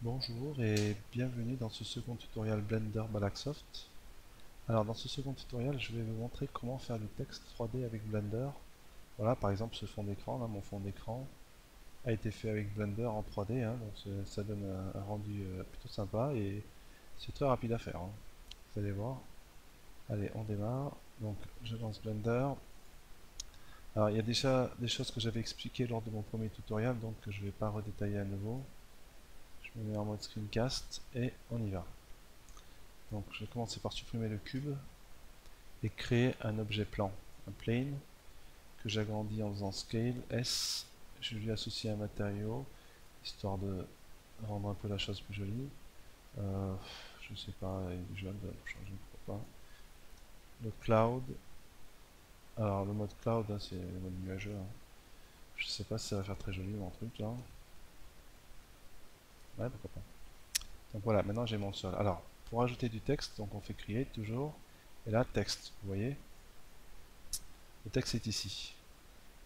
Bonjour et bienvenue dans ce second tutoriel Blender Malaxoft. Alors dans ce second tutoriel je vais vous montrer comment faire du texte 3D avec Blender. Voilà, par exemple ce fond d'écran, là mon fond d'écran a été fait avec Blender en 3D, hein, donc ça donne un rendu plutôt sympa et c'est très rapide à faire, hein. Vous allez voir. Allez, on démarre. Donc je lance Blender. Alors il y a déjà des choses que j'avais expliquées lors de mon premier tutoriel, donc je ne vais pas redétailler à nouveau. Je me mets en mode screencast et on y va. Donc je vais commencer par supprimer le cube et créer un objet plan, un plane, que j'agrandis en faisant scale S. Je lui associe un matériau, histoire de rendre un peu la chose plus jolie. Je sais pas, du jaune, pour changer, pourquoi pas. Le cloud, alors le mode cloud, hein, c'est le mode nuageux, hein. Je sais pas si ça va faire très joli mon truc là. Ouais, pourquoi pas. Donc voilà, maintenant j'ai mon sol. Alors, pour ajouter du texte, donc on fait create toujours, et là texte, vous voyez, le texte est ici.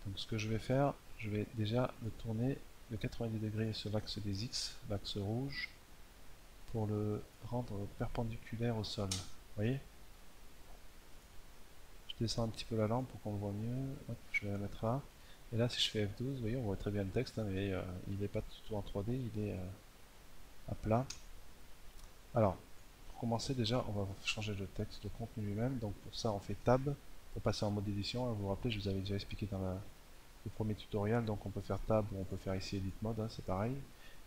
Donc ce que je vais faire, je vais déjà le tourner de 90 degrés sur l'axe des X, l'axe rouge, pour le rendre perpendiculaire au sol. Vous voyez? Je descends un petit peu la lampe pour qu'on le voit mieux. Hop, je vais la mettre là. Et là, si je fais F12, vous voyez, on voit très bien le texte, hein, mais il n'est pas du tout en 3D, il est à plat. Alors, pour commencer, déjà, on va changer le texte, le contenu lui-même. Donc pour ça, on fait Tab pour passer en mode édition. Vous vous rappelez, je vous avais déjà expliqué dans le premier tutoriel, donc on peut faire Tab ou on peut faire ici Edit Mode, hein, c'est pareil.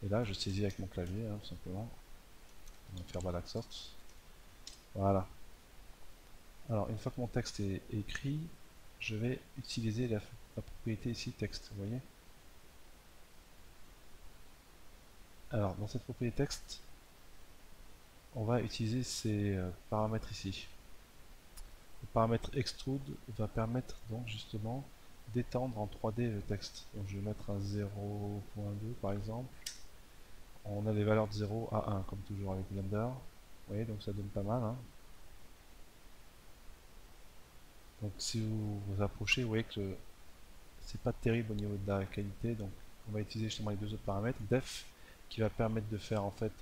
Et là, je saisis avec mon clavier, hein, tout simplement. On va faire Malaxoft. Voilà. Alors, une fois que mon texte est écrit, je vais utiliser la propriété ici texte, vous voyez. Alors, dans cette propriété texte, on va utiliser ces paramètres ici. Le paramètre extrude va permettre donc justement d'étendre en 3D le texte. Donc je vais mettre un 0.2 par exemple. On a les valeurs de 0 à 1 comme toujours avec Blender. Vous voyez, donc ça donne pas mal, hein. Donc si vous vous approchez, vous voyez que c'est pas terrible au niveau de la qualité. Donc on va utiliser justement les deux autres paramètres. Def qui va permettre de faire en fait,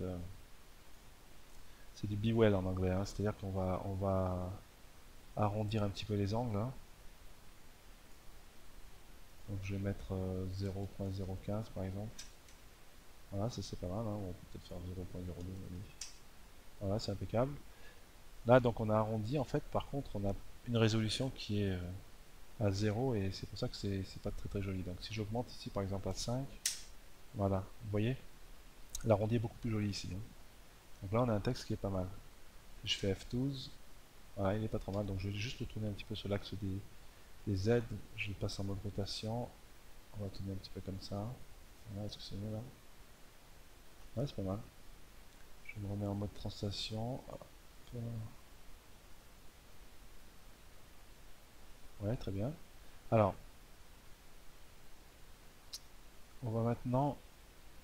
c'est du bewell en anglais, hein, c'est-à-dire qu'on va arrondir un petit peu les angles, hein. Donc je vais mettre 0.015 par exemple. Voilà, ça c'est pas mal, hein. On peut peut-être faire 0.02. Voilà, c'est impeccable. Là donc on a arrondi en fait, par contre on a une résolution qui est à 0 et c'est pour ça que c'est pas très très joli. Donc si j'augmente ici par exemple à 5, voilà, vous voyez, l'arrondi est beaucoup plus joli ici, hein. Donc là on a un texte qui est pas mal. Si je fais F12, voilà, il est pas trop mal. Donc je vais juste le tourner un petit peu sur l'axe des Z, je le passe en mode rotation, on va tourner un petit peu comme ça. Voilà, est-ce que c'est mieux là? Ouais, c'est pas mal. Je me remets en mode translation. Ouais, très bien. Alors, on va maintenant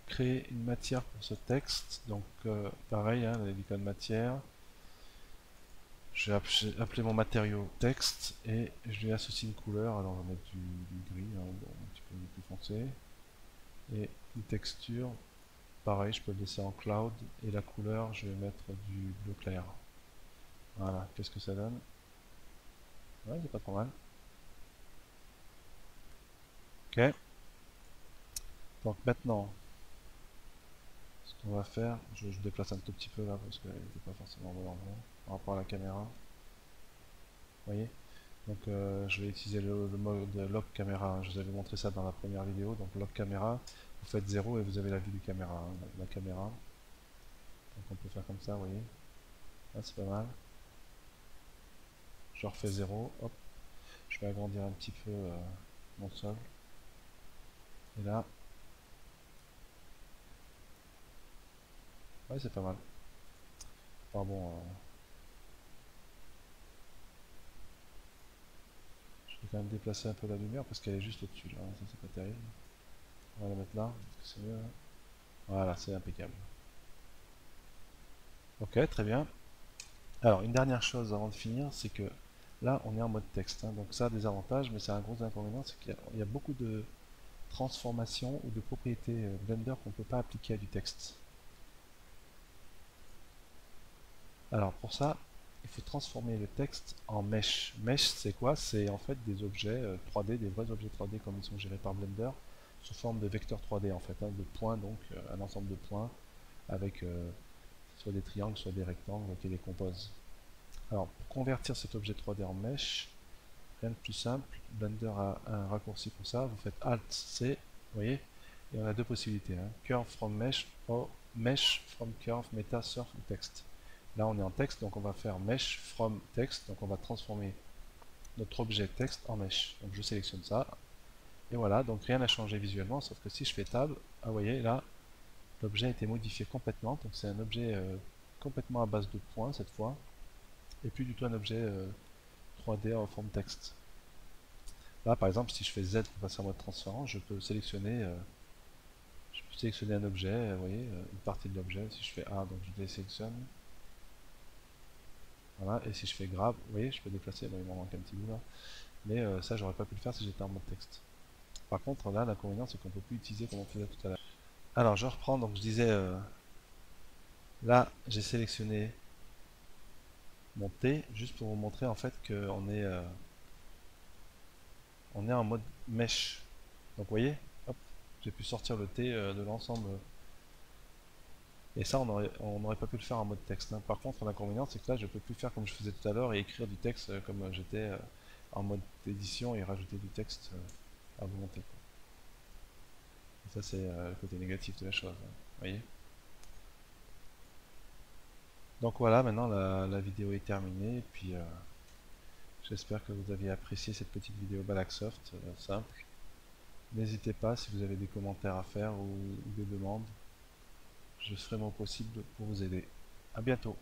créer une matière pour ce texte. Donc, pareil, hein, l'icône matière. Je vais appeler mon matériau texte et je lui associe une couleur. Alors, on va mettre du gris, hein, bon, un petit peu plus foncé. Et une texture, pareil, je peux le laisser en cloud. Et la couleur, je vais mettre du bleu clair. Voilà, qu'est-ce que ça donne? Ouais, c'est pas trop mal. Ok. Donc maintenant, ce qu'on va faire, je déplace un tout petit peu là parce qu'elle n'était pas forcément au bon endroit par rapport à la caméra. Vous voyez? Donc je vais utiliser le mode lock caméra. Je vous avais montré ça dans la première vidéo. Donc lock caméra, vous faites 0 et vous avez la vue du caméra, hein, la caméra. Donc on peut faire comme ça, vous voyez. Là c'est pas mal. Je refais 0, hop. Je vais agrandir un petit peu mon sol. Et là, ouais c'est pas mal. Enfin bon, je vais quand même déplacer un peu la lumière parce qu'elle est juste au-dessus là, ça c'est pas terrible. On va la mettre là, c'est mieux là. Voilà, c'est impeccable. Ok, très bien. Alors, une dernière chose avant de finir, c'est que là, on est en mode texte, hein. Donc ça a des avantages, mais c'est un gros inconvénient, c'est qu'il y a beaucoup de transformations ou de propriétés Blender qu'on ne peut pas appliquer à du texte. Alors pour ça, il faut transformer le texte en mesh. Mesh, c'est quoi? C'est en fait des objets 3D, des vrais objets 3D comme ils sont gérés par Blender, sous forme de vecteurs 3D en fait, hein, de points, donc un ensemble de points avec soit des triangles, soit des rectangles qui les composent. Alors pour convertir cet objet 3D en mesh, rien de plus simple, Blender a un raccourci pour ça, vous faites Alt-C, vous voyez, et on a deux possibilités, hein, Curve from Mesh ou Mesh from Curve Meta Surf ou Text. Là on est en texte, donc on va faire Mesh from Text, donc on va transformer notre objet texte en mesh. Donc je sélectionne ça, et voilà, donc rien n'a changé visuellement, sauf que si je fais Tab, vous voyez là, l'objet a été modifié complètement, donc c'est un objet complètement à base de points cette fois, et plus du tout un objet 3D en forme texte. Là, par exemple, si je fais Z pour passer en mode transparent, je peux sélectionner un objet, vous voyez, une partie de l'objet. Si je fais A, donc je désélectionne. Voilà, et si je fais Grab, vous voyez, je peux déplacer, bon, il m'en manque un petit bout là. Mais ça, j'aurais pas pu le faire si j'étais en mode texte. Par contre, là, l'inconvénient, c'est qu'on peut plus utiliser comme on faisait tout à l'heure. Alors, je reprends, donc je disais, là, j'ai sélectionné mon T, juste pour vous montrer en fait on est en mode mesh. Donc, vous voyez, hop, j'ai pu sortir le T de l'ensemble. Et ça, on n'aurait pas pu le faire en mode texte, hein. Par contre, l'inconvénient, c'est que là, je peux plus faire comme je faisais tout à l'heure et écrire du texte comme j'étais en mode édition et rajouter du texte à volonté, quoi. Et ça, c'est le côté négatif de la chose, hein. Vous voyez. Donc voilà, maintenant la vidéo est terminée. Et puis j'espère que vous avez apprécié cette petite vidéo Balaxsoft simple. N'hésitez pas si vous avez des commentaires à faire ou des demandes. Je ferai mon possible pour vous aider. A bientôt.